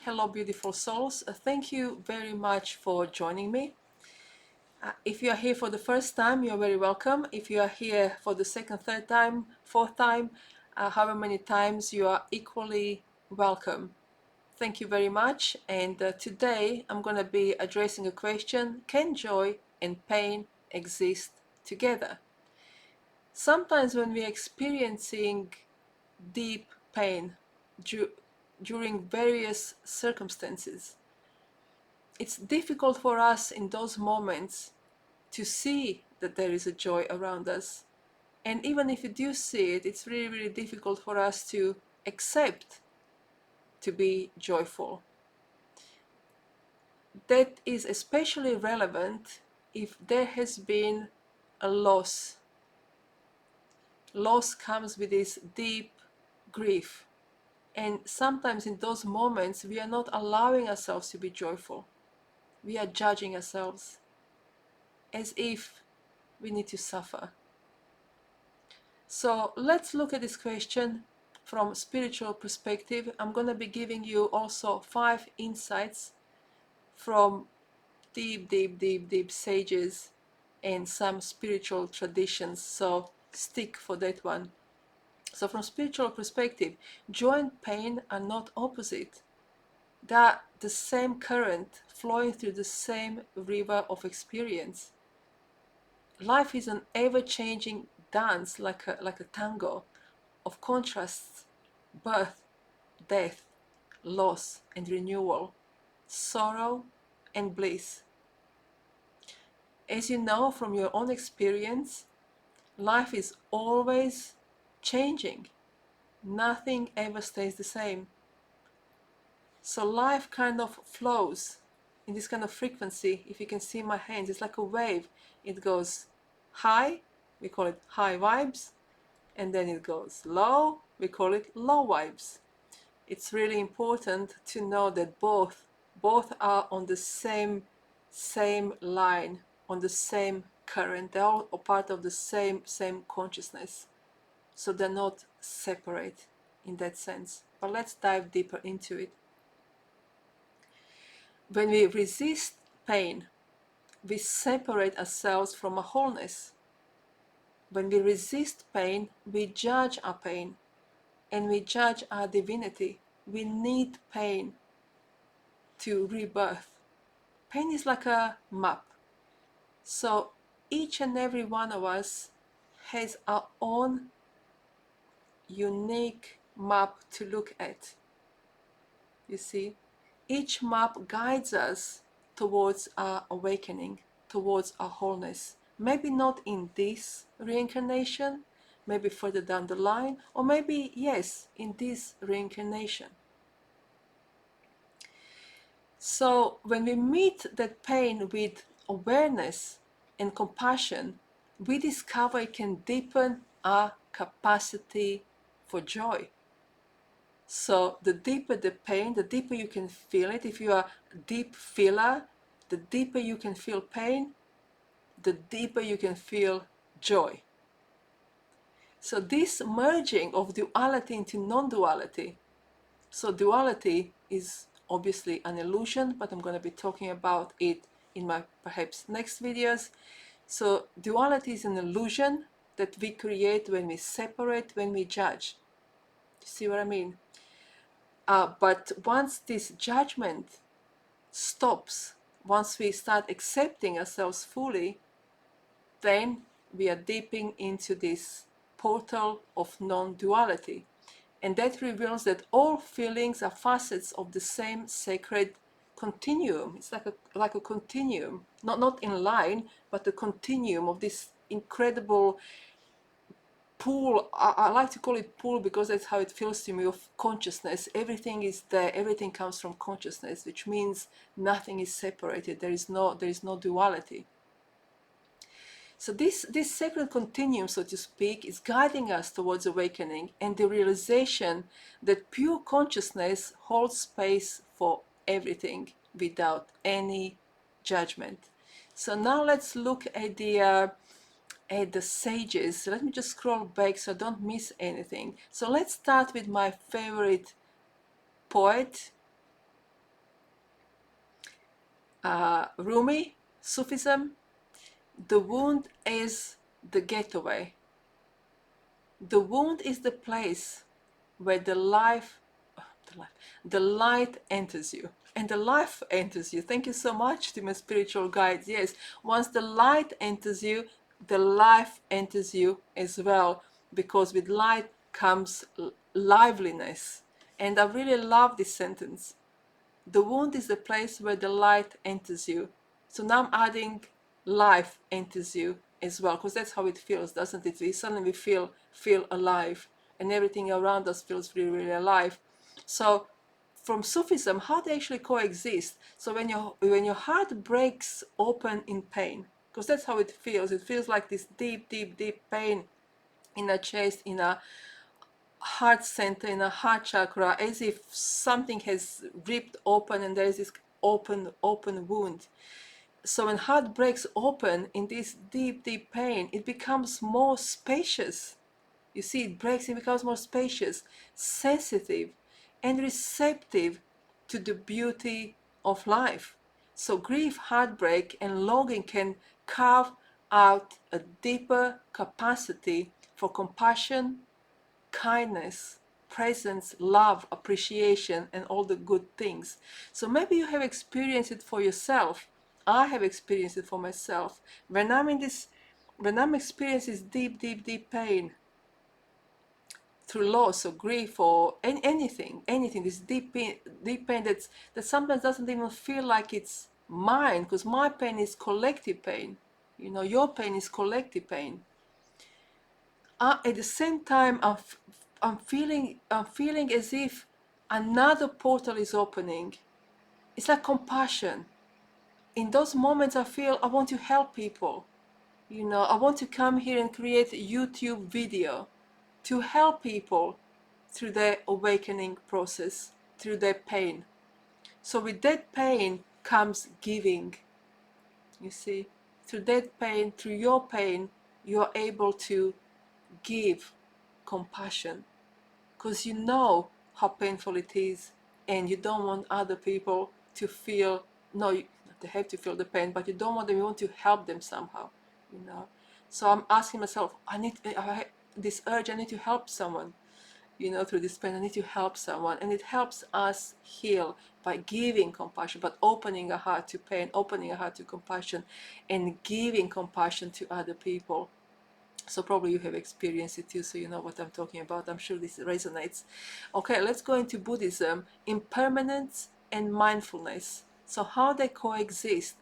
Hello, beautiful souls. Thank you very much for joining me. If you are here for the first time, you're very welcome. If you are here for the second, third time, fourth time, however many times, you are equally welcome. Thank you very much. And today I'm going to be addressing a question: can joy and pain exist together? Sometimes when we're experiencing deep pain during various circumstances, it's difficult for us in those moments to see that there is a joy around us. And even if you do see it, it's really, really difficult for us to accept to be joyful. That is especially relevant if there has been a loss. Loss comes with this deep grief. And sometimes in those moments, we are not allowing ourselves to be joyful. We are judging ourselves as if we need to suffer. So let's look at this question from spiritual perspective. I'm going to be giving you also 5 insights from deep sages and some spiritual traditions. So stick for that one. So from spiritual perspective, joy and pain are not opposite. They are the same current flowing through the same river of experience. Life is an ever-changing dance, like a tango of contrasts: birth, death, loss and renewal, sorrow and bliss. As you know from your own experience, life is always changing. Nothing ever stays the same. So life kind of flows in this kind of frequency. If you can see my hands, it's like a wave. It goes high, we call it high vibes, and then it goes low, we call it low vibes. It's really important to know that both are on the same line, on the same current. They're all a part of the same consciousness. So they're not separate in that sense. But let's dive deeper into it. When we resist pain, we separate ourselves from a wholeness. When we resist pain, we judge our pain and we judge our divinity. We need pain to rebirth. Pain is like a map. So each and every one of us has our own unique map to look at. You see, each map guides us towards our awakening, towards our wholeness. Maybe not in this reincarnation, maybe further down the line, or maybe, yes, in this reincarnation. So when we meet that pain with awareness and compassion, we discover it can deepen our capacity for joy. So the deeper the pain, the deeper you can feel it. If you are a deep feeler, the deeper you can feel pain, the deeper you can feel joy. So this merging of duality into non-duality. So duality is obviously an illusion, but I'm going to be talking about it in my perhaps next videos. So duality is an illusion that we create when we separate, when we judge. You see what I mean? But once this judgment stops, once we start accepting ourselves fully, then we are dipping into this portal of non-duality. And that reveals that all feelings are facets of the same sacred continuum. It's like a continuum, not in line, but a continuum of this incredible pool. I like to call it pool because that's how it feels to me, of consciousness. Everything is there, everything comes from consciousness, which means nothing is separated. There is no duality. So this sacred continuum, so to speak, is guiding us towards awakening and the realization that pure consciousness holds space for everything without any judgment. So now let's look at the sages. Let me just scroll back so I don't miss anything. So let's start with my favorite poet, Rumi, Sufism, the wound is the gateway. The wound is the place where the light enters you. And the life enters you. Thank you so much to my spiritual guides. Yes, once the light enters you, the life enters you as well, because with light comes liveliness. And I really love this sentence. The wound is the place where the light enters you. So now I'm adding life enters you as well, because that's how it feels, doesn't it? We suddenly feel alive, and everything around us feels really, really alive. So from Sufism, how they actually coexist. So when your heart breaks open in pain, because that's how it feels like this deep, deep, deep pain in a chest, in a heart center, in a heart chakra, as if something has ripped open and there's this open wound. So when heart breaks open in this deep, deep pain, it becomes more spacious. You see, it breaks, it becomes more spacious, sensitive, and receptive to the beauty of life. So grief, heartbreak, and longing can carve out a deeper capacity for compassion, kindness, presence, love, appreciation, and all the good things. So maybe you have experienced it for yourself. I have experienced it for myself. When I'm experiencing this deep, deep, deep pain through loss or grief or anything, this deep pain that sometimes doesn't even feel like it's mine, because my pain is collective pain. You know, your pain is collective pain. At the same time, I'm feeling as if another portal is opening. It's like compassion. In those moments, I feel I want to help people. You know, I want to come here and create a YouTube video to help people through their awakening process, through their pain. So with that pain comes giving. You see, through that pain, through your pain, you're able to give compassion, because you know how painful it is, and you don't want other people to feel, no, they have to feel the pain, but you don't want them, you want to help them somehow, you know. So I'm asking myself, I this urge, I need to help someone, you know, through this pain. I need to help someone, and it helps us heal by giving compassion, but opening a heart to pain, opening a heart to compassion, and giving compassion to other people. So probably you have experienced it too, so you know what I'm talking about. I'm sure this resonates. Okay, let's go into Buddhism, impermanence and mindfulness. So how they coexist.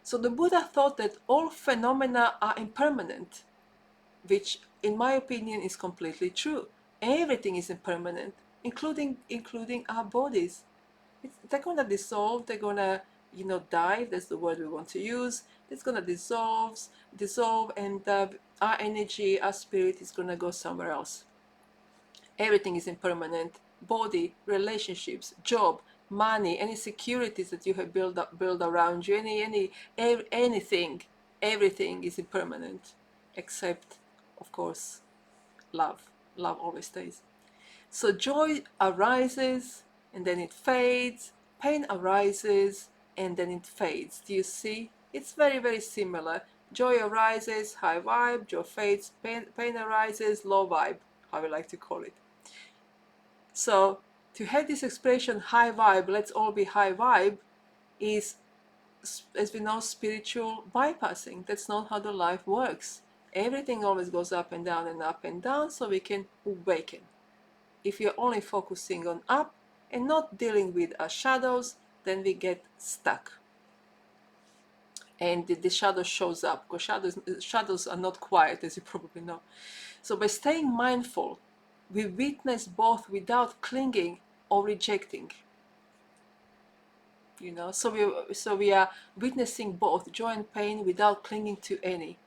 So the Buddha thought that all phenomena are impermanent, which in my opinion is completely true. Everything is impermanent, including our bodies. They're gonna dissolve, they're gonna, you know, die, that's the word we want to use. It's gonna dissolve, and our energy, our spirit is gonna go somewhere else. Everything is impermanent. Body, relationships, job, money, any securities that you have built around you, anything, everything is impermanent, except, of course, love. Love always stays. So joy arises and then it fades, pain arises and then it fades. Do you see? It's very, very similar. Joy arises, high vibe, joy fades, pain arises, low vibe, how we like to call it. So to have this expression, high vibe, let's all be high vibe, is, as we know, spiritual bypassing. That's not how the life works. Everything always goes up and down and up and down, so we can awaken. If you're only focusing on up and not dealing with our shadows, then we get stuck. And the shadow shows up, because shadows are not quiet, as you probably know. So by staying mindful, we witness both without clinging or rejecting. You know, so we are witnessing both joy and pain without clinging to any.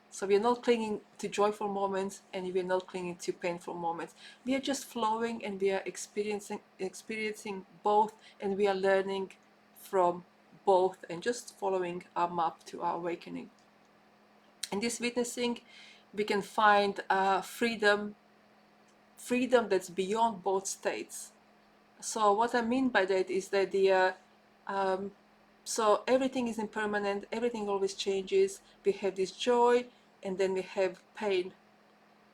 So we are not clinging to joyful moments, and we are not clinging to painful moments. We are just flowing, and we are experiencing both, and we are learning from both, and just following our map to our awakening. In this witnessing, we can find freedom that's beyond both states. So what I mean by that is that So everything is impermanent, everything always changes. We have this joy, and then we have pain.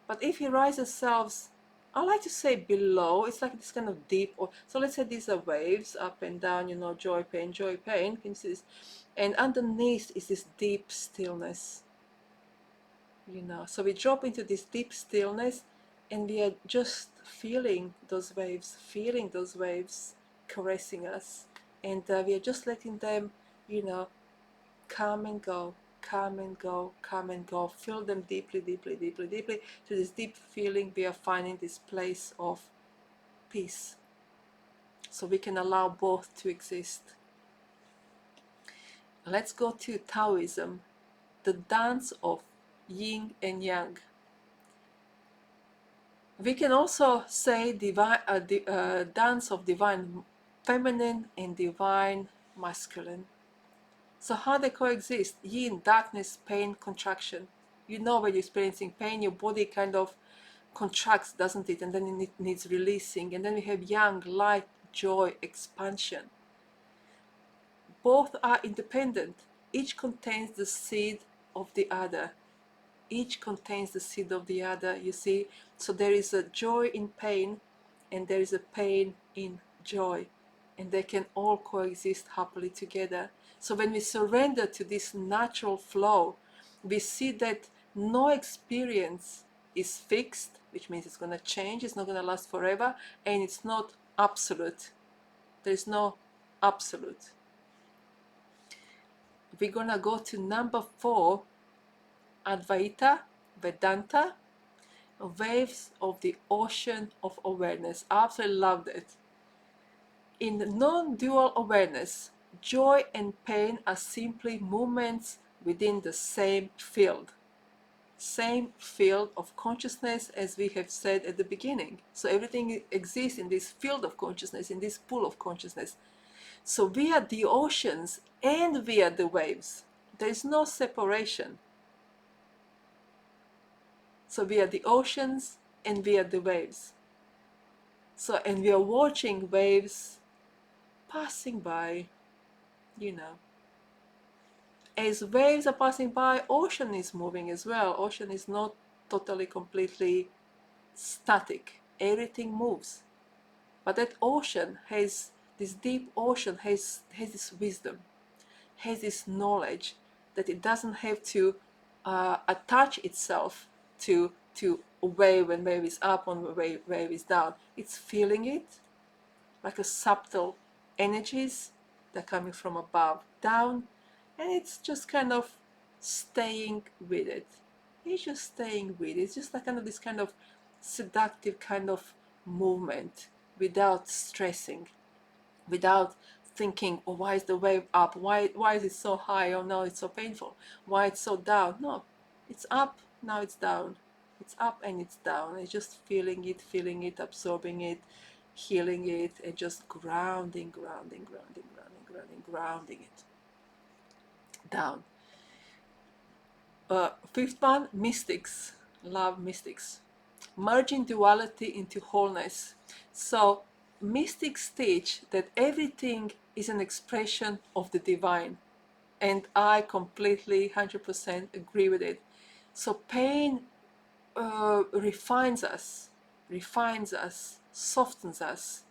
But if we rise ourselves, I like to say below, it's like this kind of deep, or so let's say these are waves up and down, joy, pain, can you see this? And underneath is this deep stillness, So we drop into this deep stillness, and we are just feeling those waves caressing us, and we are just letting them, come and go, come and go, come and go. Feel them deeply, deeply, deeply, deeply. To this deep feeling, we are finding this place of peace. So we can allow both to exist. Let's go to Taoism, the dance of yin and yang. We can also say dance of divine feminine and divine masculine. So how they coexist? Yin, darkness, pain, contraction. When you're experiencing pain, your body kind of contracts, doesn't it? And then it needs releasing. And then we have yang, light, joy, expansion. Both are independent. Each contains the seed of the other. Each contains the seed of the other, you see. So there is a joy in pain, and there is a pain in joy, and they can all coexist happily together. So when we surrender to this natural flow, we see that no experience is fixed, which means it's going to change, it's not going to last forever, and it's not absolute. There is no absolute. We're going to go to number 4, Advaita Vedanta, waves of the ocean of awareness. I absolutely loved it. In non-dual awareness, joy and pain are simply movements within the same field of consciousness, as we have said at the beginning. So everything exists in this field of consciousness, in this pool of consciousness. So we are the oceans and we are the waves. There is no separation. So we are the oceans and we are the waves. So, and we are watching waves passing by, As waves are passing by, ocean is moving as well. Ocean is not totally, completely static. Everything moves. But that ocean has, this deep ocean has this wisdom, has this knowledge that it doesn't have to attach itself to a wave when wave is up and wave is down. It's feeling it like a subtle energies that are coming from above down, and it's just kind of staying with it. It's just staying with it. It's just like kind of this kind of seductive kind of movement without stressing, without thinking, oh, why is the wave up? Why is it so high? Oh no, it's so painful. Why it's so down? No, it's up, now it's down. It's up and it's down. It's just feeling it, absorbing it, healing it, and just grounding it down. Fifth one, mystics. Love mystics. Merging duality into wholeness. So mystics teach that everything is an expression of the divine, and I completely 100% agree with it. So pain refines us, softens us.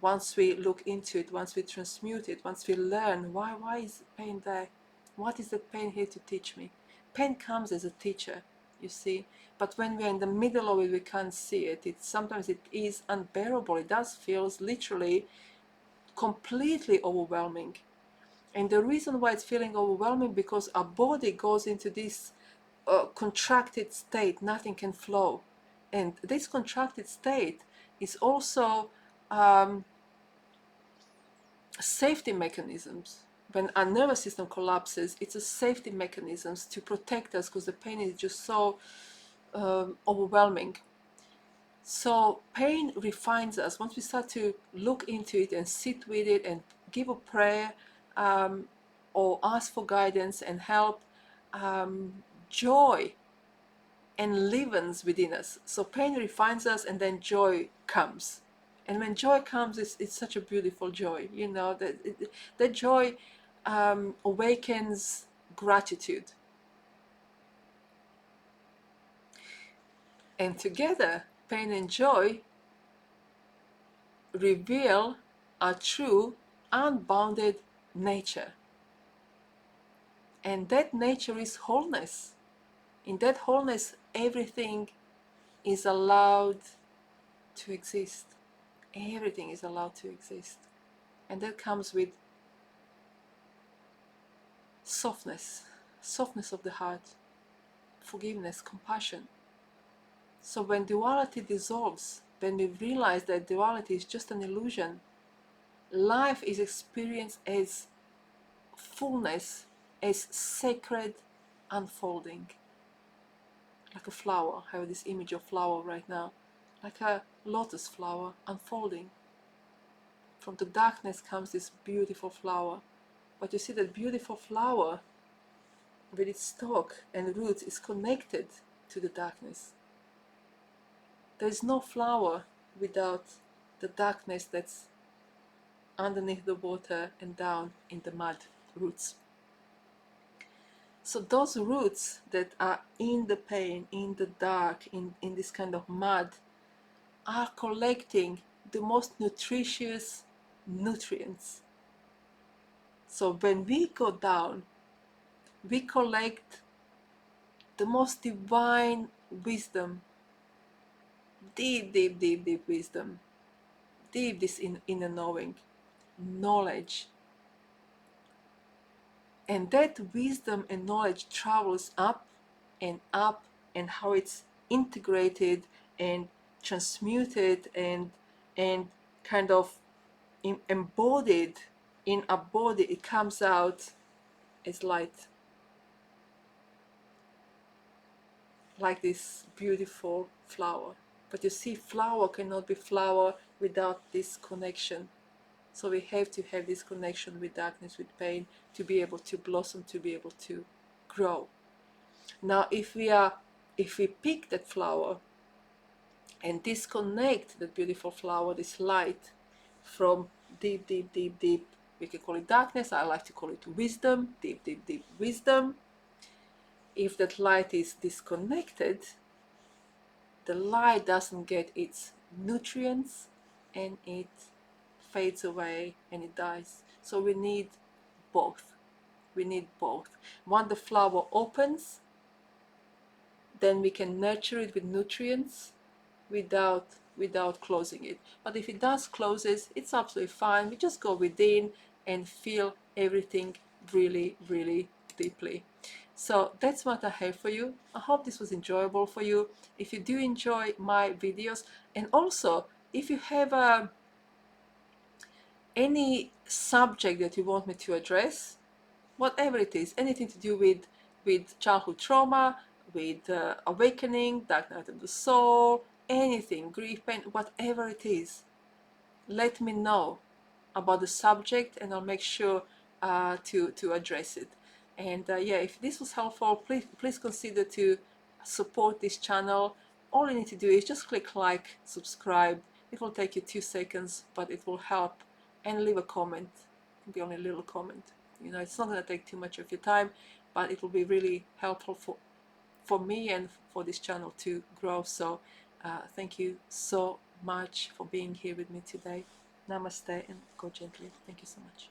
Once we look into it, once we transmute it, once we learn why is pain there, what is the pain here to teach me? Pain comes as a teacher, you see. But when we're in the middle of it, we can't see it. Sometimes it is unbearable. It does feel literally completely overwhelming. And the reason why it's feeling overwhelming, because our body goes into this contracted state, nothing can flow. And this contracted state is also safety mechanisms. When our nervous system collapses, it's a safety mechanisms to protect us, because the pain is just so overwhelming. So pain refines us. Once we start to look into it and sit with it and give a prayer, or ask for guidance and help, joy enlivens within us. So pain refines us, and then joy comes. And when joy comes, it's such a beautiful joy, that joy awakens gratitude. And together, pain and joy reveal our true, unbounded nature. And that nature is wholeness. In that wholeness, everything is allowed to exist. Everything is allowed to exist. And that comes with softness, softness of the heart, forgiveness, compassion. So when duality dissolves, when we realize that duality is just an illusion, life is experienced as fullness, as sacred unfolding. Like a flower. I have this image of flower right now. Like a lotus flower unfolding. From the darkness comes this beautiful flower. But you see that beautiful flower with its stalk and roots is connected to the darkness. There is no flower without the darkness that's underneath the water and down in the mud roots. So those roots that are in the pain, in the dark, in this kind of mud, are collecting the most nutritious nutrients. So when we go down, we collect the most divine wisdom, deep, deep, deep, deep wisdom, deep this inner knowing, knowledge. And that wisdom and knowledge travels up, and how it's integrated and transmuted and kind of embodied in a body, it comes out as light, like this beautiful flower. But you see, flower cannot be flower without this connection. So we have to have this connection with darkness, with pain, to be able to blossom, to be able to grow. Now if we pick that flower and disconnect that beautiful flower, this light, from deep, deep, deep, deep, we can call it darkness, I like to call it wisdom, deep, deep, deep wisdom. If that light is disconnected, the light doesn't get its nutrients and it fades away and it dies. So we need both. We need both. Once the flower opens, then we can nurture it with nutrients without closing it. But if it does closes, it's absolutely fine. We just go within and feel everything really, really deeply. So that's what I have for you. I hope this was enjoyable for you. If you do enjoy my videos, and also if you have any subject that you want me to address, whatever it is, anything to do with childhood trauma, with awakening, dark night of the soul, anything, grief, pain, whatever it is, let me know about the subject and I'll make sure to address it. And yeah, if this was helpful, please consider to support this channel. All you need to do is just click like, subscribe. It will take you 2 seconds, but it will help. And leave a comment. It can be only a little comment. You know, it's not going to take too much of your time, but it will be really helpful for me and for this channel to grow. So thank you so much for being here with me today. Namaste and go gently. Thank you so much.